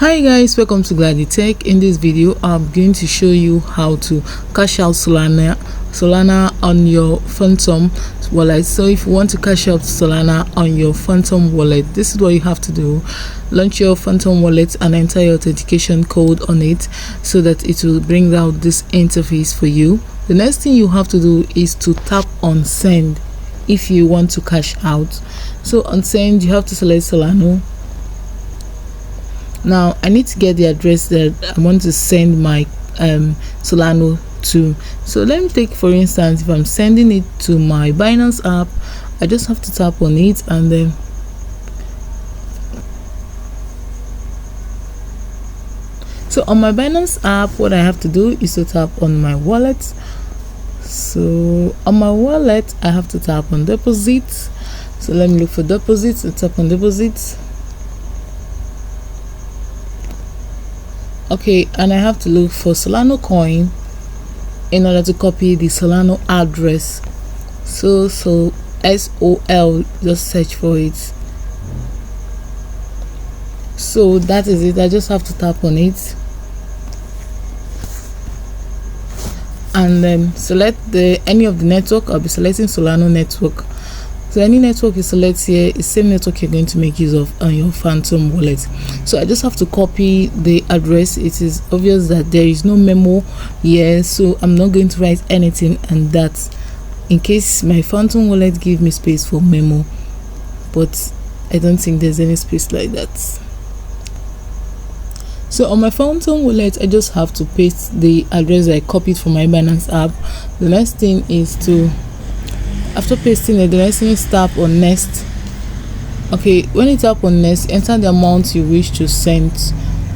Hi guys, welcome to Glady Tech. In this video I'm going to show you how to cash out Solana on your Phantom wallet. So if you want to cash out Solana on your Phantom wallet, this is what you have to do. Launch your Phantom wallet and enter your authentication code on it so that it will bring out this interface for you. The next thing you have to do is to tap on send if you want to cash out. So on send you have to select Solana. Now I need to get the address that I want to send my Solana to. So let me take, for instance, if I'm sending it to my Binance app, I just have to tap on it, and then so on my Binance app what I have to do is to tap on my wallet. So on my wallet I have to tap on deposit. So let me look for deposits and tap on deposits. Okay, and I have to look for Solana coin in order to copy the Solana address. So SOL, just search for it. So that is it. I just have to tap on it and then select any of the network. I'll be selecting Solana network. So any network you select here is the same network you're going to make use of on your Phantom wallet. So I just have to copy the address. It is obvious that there is no memo here, so I'm not going to write anything and that, in case my Phantom wallet give me space for memo, but I don't think there's any space like that. So on my Phantom wallet I just have to paste the address I copied from my Binance app. The next thing is to, after pasting it, the next thing is tap on next. Okay, when you tap on next, enter the amount you wish to send.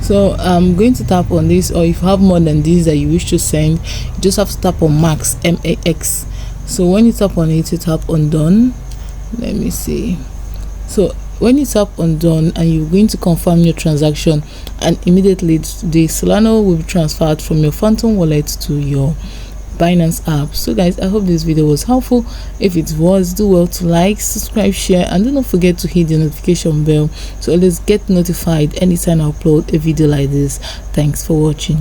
So I'm going to tap on this, or if you have more than this that you wish to send, you just have to tap on max, MAX. So when you tap on it, you tap on done. Let me see. So when you tap on done and you're going to confirm your transaction, and immediately the Solana will be transferred from your Phantom wallet to your Binance app. So guys, I hope this video was helpful. If it was, do well to like, subscribe, share, and do not forget to hit the notification bell to always get notified anytime I upload a video like this. Thanks for watching.